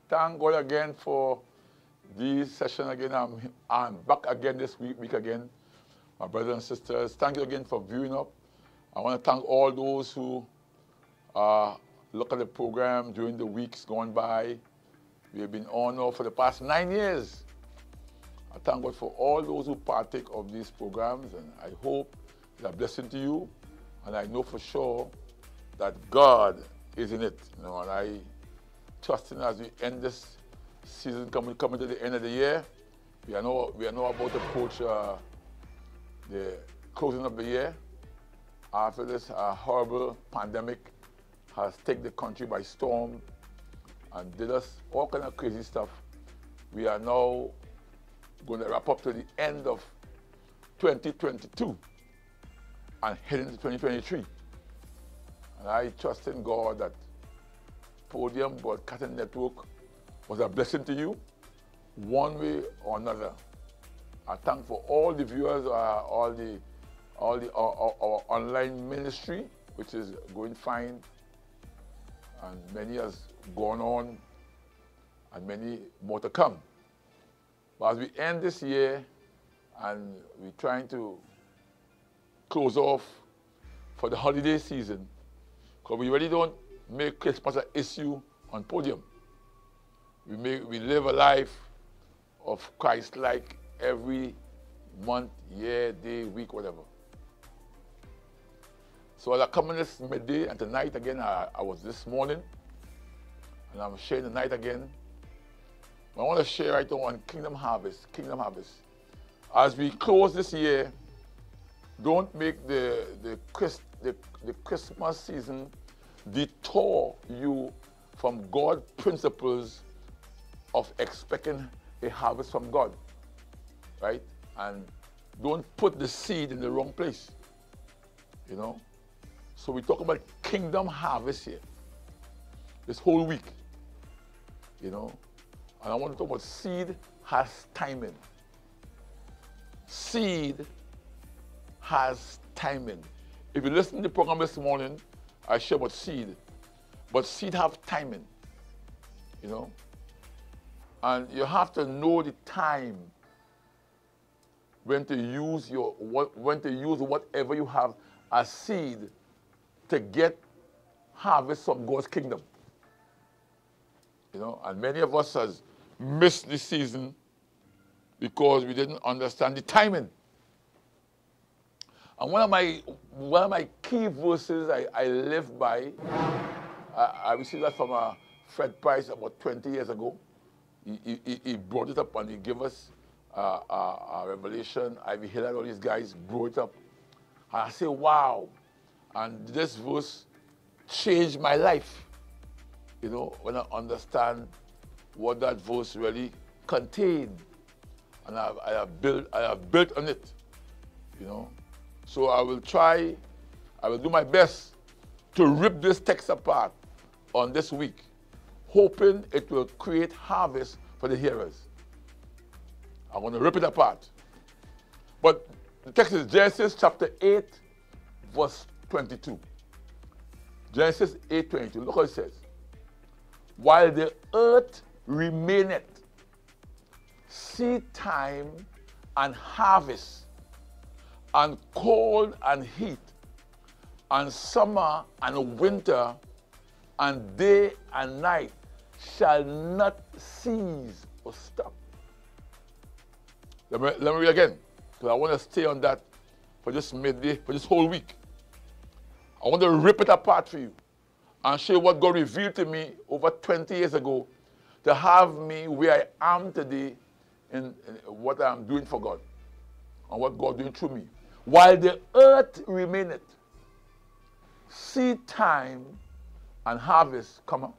Thank God again for this session again. I'm back again this week again. My brothers and sisters, thank you again for viewing up. I want to thank all those who look at the program during the weeks gone by. We have been on now for the past 9 years. I thank God for all those who partake of these programs, and I hope it's a blessing to you. And I know for sure that God is in it. And I trust in as we end this season, coming to the end of the year. We are now about to approach the closing of the year. After this horrible pandemic has taken the country by storm and did us all kind of crazy stuff, we are now going to wrap up to the end of 2022 and head into 2023. And I trust in God that Podium Broadcasting Network was a blessing to you, one way or another. I thank for all the viewers, our online ministry, which is going fine, and many has gone on, and many more to come. But as we end this year, and we're trying to close off for the holiday season, because we really don't make Christmas an issue on Podium. We live a life of Christ-like every month, year, day, week, whatever. So as I come in this midday, and tonight again, I was this morning, and I'm sharing tonight again. I want to share right now on Kingdom Harvest. Kingdom Harvest. As we close this year, don't make the Christmas season detour you from God's principles of expecting a harvest from God, right? And don't put the seed in the wrong place, you know? So we talk about Kingdom Harvest here, this whole week, you know? And I want to talk about seed has timing. Seed has timing. If you listen to the program this morning, I share about seed, but seed have timing, you know? And you have to know the time when to use whatever you have as seed to get harvest from God's kingdom. You know, and many of us has missed this season because we didn't understand the timing. And one of my key verses I live by, I received that from Fred Price about 20 years ago. He brought it up and he gave us a revelation. Ivy Hillard, all these guys brought it up. And I say, wow. And this verse changed my life, you know, when I understand what that verse really contained. And I have built on it, you know. So I will do my best to rip this text apart on this week, hoping it will create harvest for the hearers. I'm going to rip it apart. But the text is Genesis chapter 8, verse 22. Genesis 8:22. Look how it says. While the earth remaineth, seed time and harvest, and cold and heat, and summer and winter, and day and night shall not cease or stop. Let me read again, because I want to stay on that for this midday, for this whole week. I want to rip it apart for you and show you what God revealed to me over 20 years ago to have me where I am today in what I'm doing for God and what God is doing through me. While the earth remaineth, seed time and harvest, comma,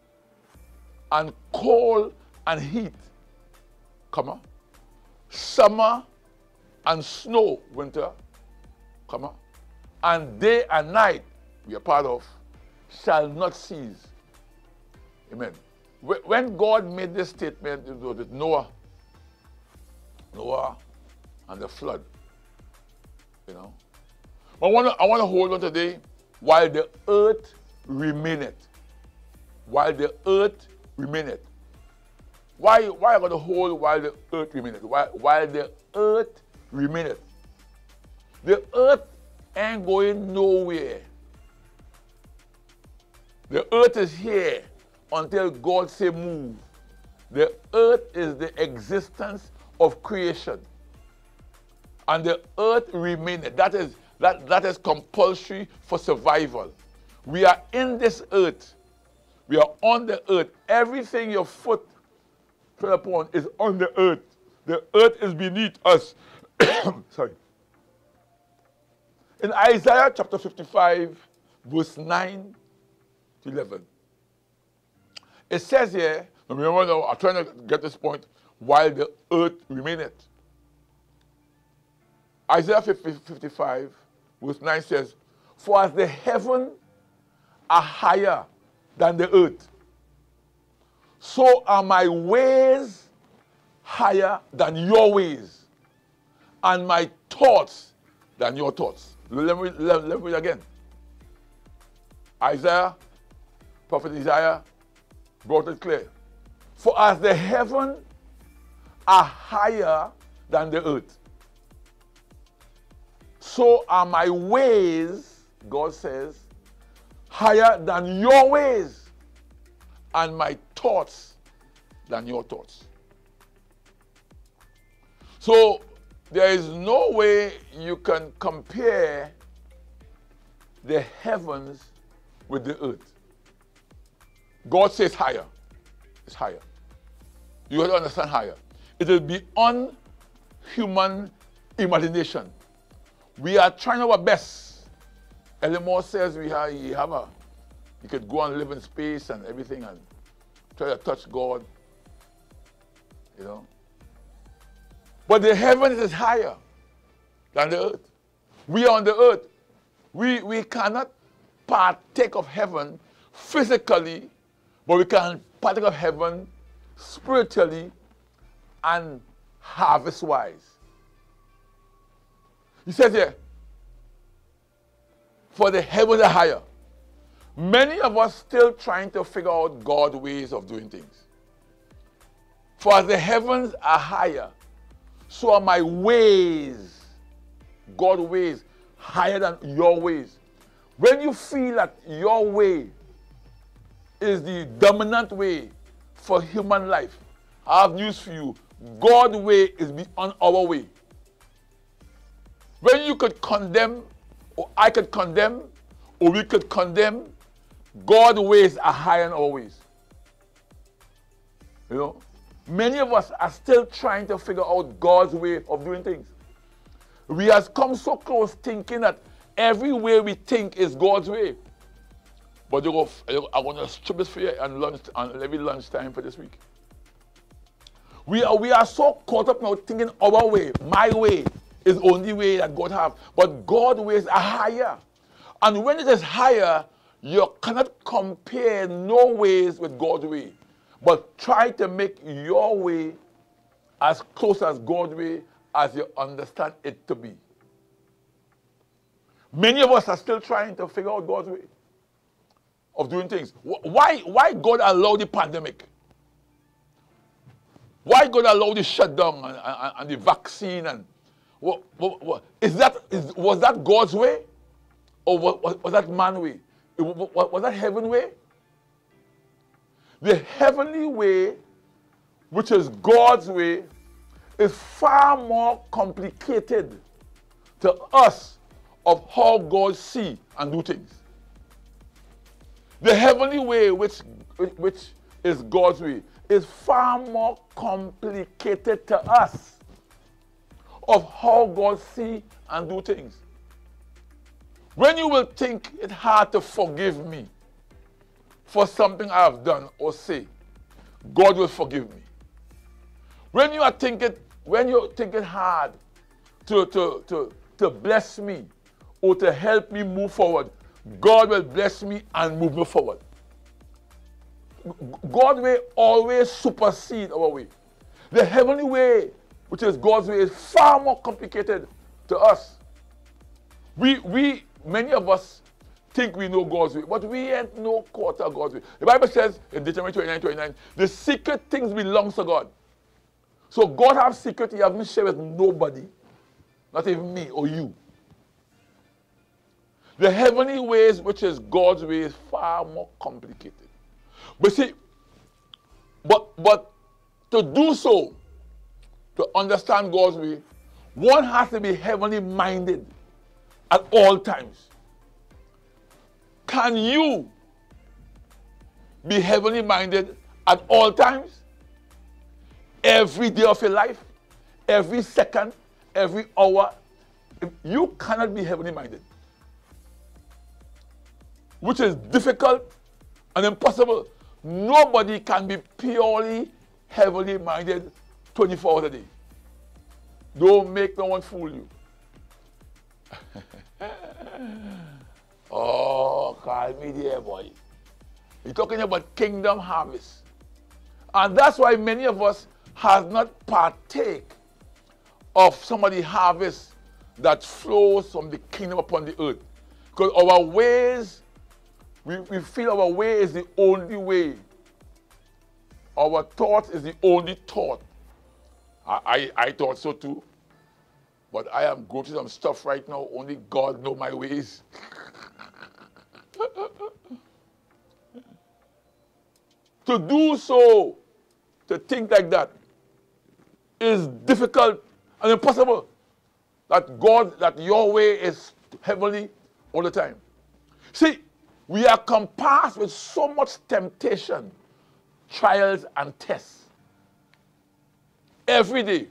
and cold and heat, comma, summer and snow, winter, comma, and day and night, we are part of, shall not cease. Amen. When God made this statement, it was with Noah and the flood, you know. I want to hold on today, while the earth remaineth. While the earth remaineth. Why I got to hold while the earth remaineth? While the earth remaineth. The earth ain't going nowhere. The earth is here until God say move. The earth is the existence of creation. And the earth remaineth. That is compulsory for survival. We are in this earth. We are on the earth. Everything your foot tread upon is on the earth. The earth is beneath us. Sorry. In Isaiah chapter 55, verse 9 to 11, it says here, remember now, I'm trying to get this point, while the earth remaineth. Isaiah 55, verse 9 says, for as the heaven are higher than the earth, so are my ways higher than your ways, and my thoughts than your thoughts. Let me read again. Prophet Isaiah brought it clear. For as the heaven are higher than the earth, so are my ways, God says, higher than your ways, and my thoughts than your thoughts. So there is no way you can compare the heavens with the earth. God says higher. It's higher. You have to understand higher. It is beyond human imagination. We are trying our best. Elmore says you could go and live in space and everything and try to touch God. You know. But the heavens is higher than the earth. We are on the earth. We cannot partake of heaven physically, but we can partake of heaven spiritually and harvest-wise. He says here, for the heavens are higher. Many of us still trying to figure out God's ways of doing things. For as the heavens are higher, so are my ways, God's ways, higher than your ways. When you feel that your way is the dominant way for human life, I have news for you. God's way is beyond our way. When you could condemn, or I could condemn, or we could condemn, God's ways are higher than our ways. You know? Many of us are still trying to figure out God's way of doing things. We have come so close thinking that every way we think is God's way. But I'm going to strip this for you on every lunchtime for this week. We are so caught up now thinking our way, my way, is the only way that God has. But God's ways are higher. And when it is higher, you cannot compare no ways with God's way. But try to make your way as close as God's way as you understand it to be. Many of us are still trying to figure out God's way of doing things. Why God allowed the pandemic? Why God allowed the shutdown and the vaccine? And was that God's way? Or was that man's way? Was that heaven's way? The heavenly way, which is God's way, is far more complicated to us of how God sees and do things. The heavenly way, which is God's way, is far more complicated to us of how God sees and do things. When you will think it hard to forgive me for something I have done or say, God will forgive me. When you think it hard to bless me or to help me move forward, God will bless me and move me forward. God's way always supersedes our way. The heavenly way, which is God's way, is far more complicated to us. Many of us think we know God's way, but we ain't no quarter of God's way. The Bible says in Deuteronomy 29:29, the secret things belongs to God. So God has secret he hasn't shared with nobody, not even me or you. The heavenly ways, which is God's way, is far more complicated. But see, but to do so, to understand God's way, one has to be heavenly minded at all times. Can you be heavenly minded at all times? Every day of your life, every second, every hour. You cannot be heavenly minded, which is difficult and impossible. Nobody can be purely heavenly minded 24 hours a day. Don't make no one fool you. Oh, call me there, boy. You're talking about kingdom harvest. And that's why many of us have not partake of some of the harvest that flows from the kingdom upon the earth. Because our ways, we feel our way is the only way. Our thought is the only thought. I thought so too. But I am going through some stuff right now. Only God knows my ways. To do so, to think like that, is difficult and impossible. That your way is heavenly all the time. See, we are compassed with so much temptation, trials, and tests. Every day.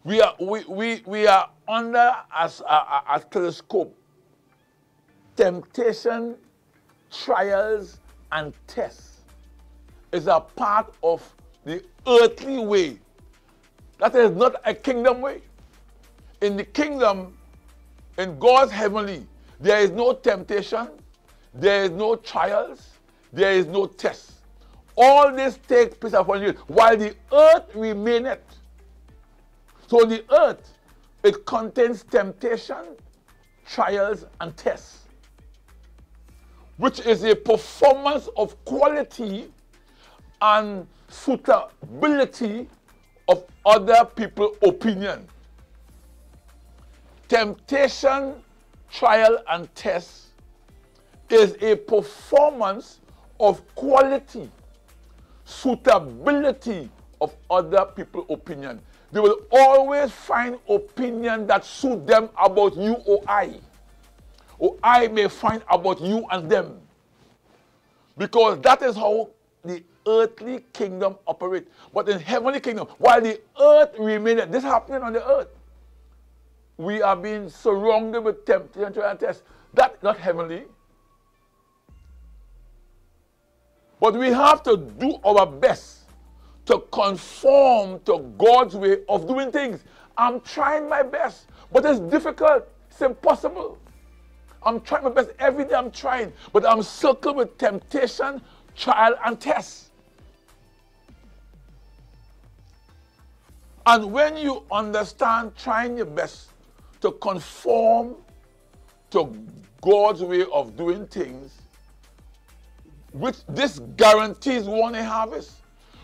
We are under a telescope. Temptation, trials, and tests is a part of the earthly way. That is not a kingdom way. In the kingdom, in God's heavenly, there is no temptation, there is no trials, there is no test. All this takes place upon you while the earth remaineth. So the earth, it contains temptation, trials, and tests, which is a performance of quality and suitability of other people's opinion. Temptation, trial, and test is a performance of quality, suitability of other people's opinion. They will always find opinion that suit them about you or I. Or I may find about you and them. Because that is how the earthly kingdom operates. But in heavenly kingdom, while the earth remains, this is happening on the earth. We are being surrounded with temptation and tests. That's not heavenly. But we have to do our best to conform to God's way of doing things. I'm trying my best, but it's difficult. It's impossible. I'm trying my best every day. I'm trying, but I'm circled with temptation, trial, and tests. And when you understand trying your best to conform to God's way of doing things, which this guarantees one a harvest.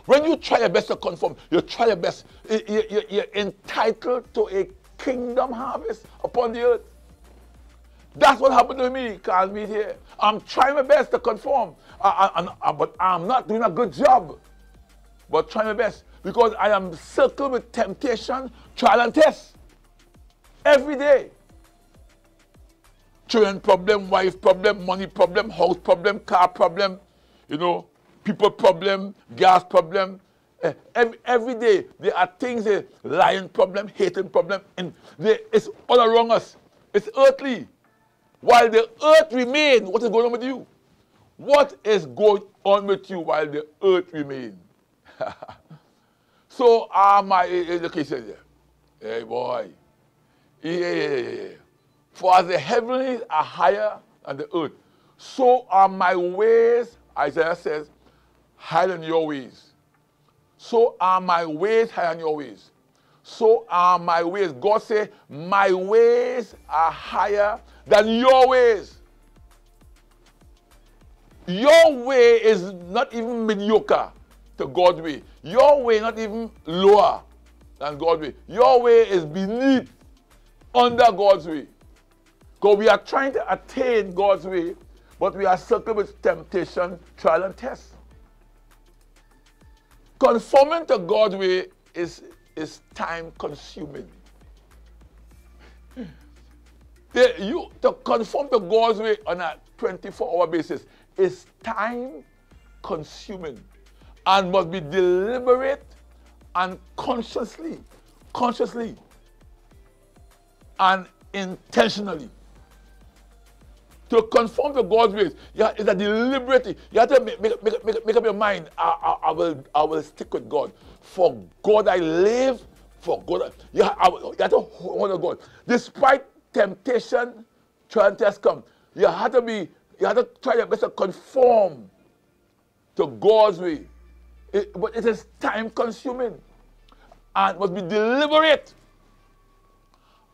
When you try your best to conform, you try your best, you're entitled to a kingdom harvest upon the earth. That's what happened to me, Carl Mead here. I'm trying my best to conform, but I'm not doing a good job. But trying my best, because I am circled with temptation, trial, and test. Every day. Children problem, wife problem, money problem, house problem, car problem, people problem, gas problem. Every day there are things, lying problem, hating problem, and it's all around us. It's earthly. While the earth remains, what is going on with you? What is going on with you while the earth remains? So my education here. Hey boy. Yeah. For as the heavens are higher than the earth, so are my ways, Isaiah says, higher than your ways. So are my ways higher than your ways. So are my ways. God says, my ways are higher than your ways. Your way is not even mediocre to God's way. Your way not even lower than God's way. Your way is beneath, under God's way. Because we are trying to attain God's way, but we are circled with temptation, trial, and test. Conforming to God's way is time consuming. To conform to God's way on a 24-hour basis is time consuming and must be deliberate and consciously and intentionally. To conform to God's ways, it's a deliberate. You have to make up your mind. I will stick with God. For God I live. For God, you have to hold on God. Despite temptation, trial and test come, you have to try your best to conform to God's way. But it is time consuming and must be deliberate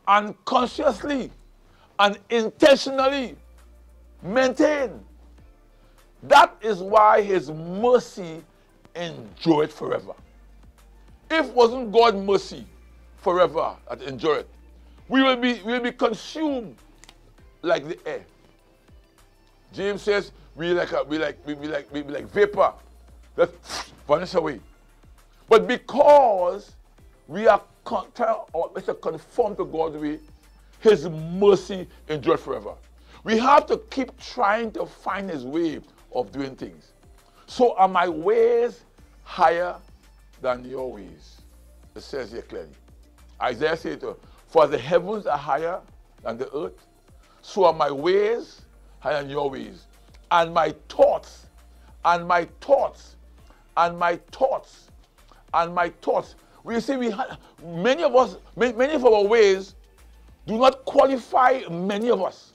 and consciously and intentionally maintained. That is why his mercy endureth forever. If it wasn't God's mercy forever that endureth, we will be consumed like the air. James says we be like vapor that vanish away. But because we are trying to conform to God's way, his mercy endureth forever. We have to keep trying to find his way of doing things. So are my ways higher than your ways? It says here clearly. Isaiah said, for the heavens are higher than the earth, so are my ways higher than your ways. And my thoughts, and my thoughts, and my thoughts, and my thoughts. We see many of our ways do not qualify many of us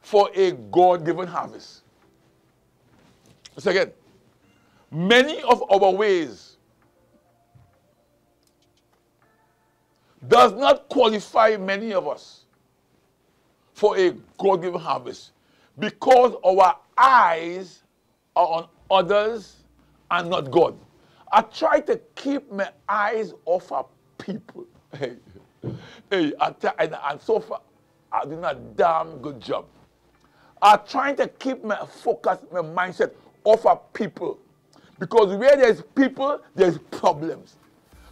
for a God-given harvest. Say again. Many of our ways does not qualify many of us for a God-given harvest because our eyes are on others and not God. I try to keep my eyes off of people. And so far, I did a damn good job. I'm trying to keep my focus, my mindset off of people. Because where there's people, there's problems.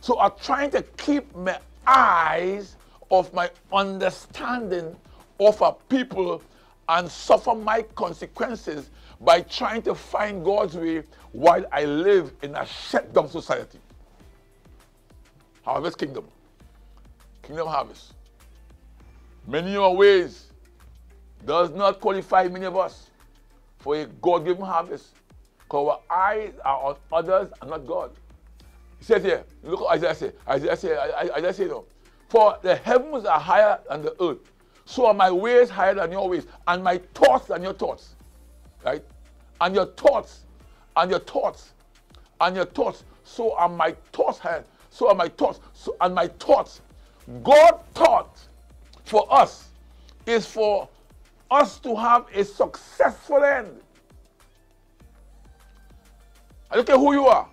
So I'm trying to keep my eyes of my understanding off of people and suffer my consequences by trying to find God's way while I live in a shut-down society. Harvest Kingdom. Kingdom Harvest. Many of our ways does not qualify many of us for a God-given harvest because our eyes are on others and not God. He says here, look what Isaiah said. Isaiah said, no, for the heavens are higher than the earth, so are my ways higher than your ways, and my thoughts than your thoughts. Right? And your thoughts, and your thoughts, and your thoughts, so are my thoughts higher, so are my thoughts, and my thoughts. God thought for us is for us to have a successful end. I don't care who you are.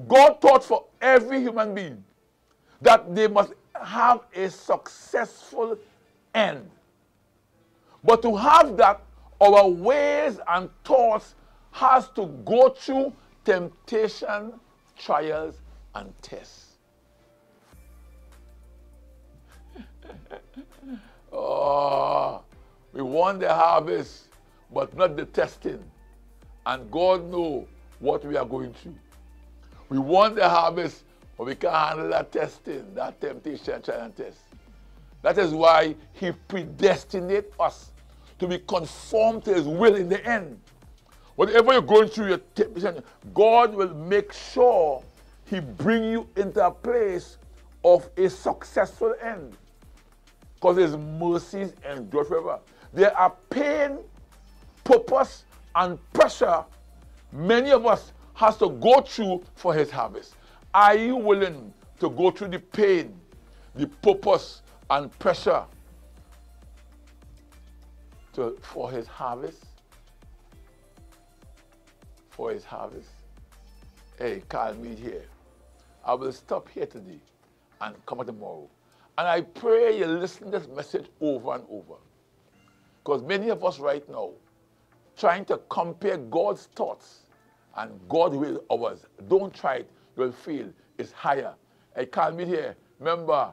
God thought for every human being that they must have a successful end. But to have that, our ways and thoughts has to go through temptation, trials, and tests. Oh, we want the harvest, but not the testing. And God knows what we are going through. We want the harvest, but we can't handle that testing, that temptation, trial, and test. That is why he predestinated us to be conformed to his will in the end. Whatever you're going through, your temptation, God will make sure he bring you into a place of a successful end. Because his mercies endure forever. There are pain, purpose, and pressure many of us has to go through for his harvest. Are you willing to go through the pain, the purpose, and pressure for his harvest. For his harvest. Hey, Carl Meade here. I will stop here today and come back tomorrow. And I pray you listen to this message over and over. Because many of us right now trying to compare God's thoughts and God's will ours. Don't try it. You'll feel it's higher. I can't be here. Remember,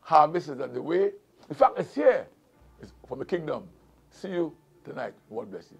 harvest is on the way. In fact, it's here. It's from the kingdom. See you tonight. God bless you.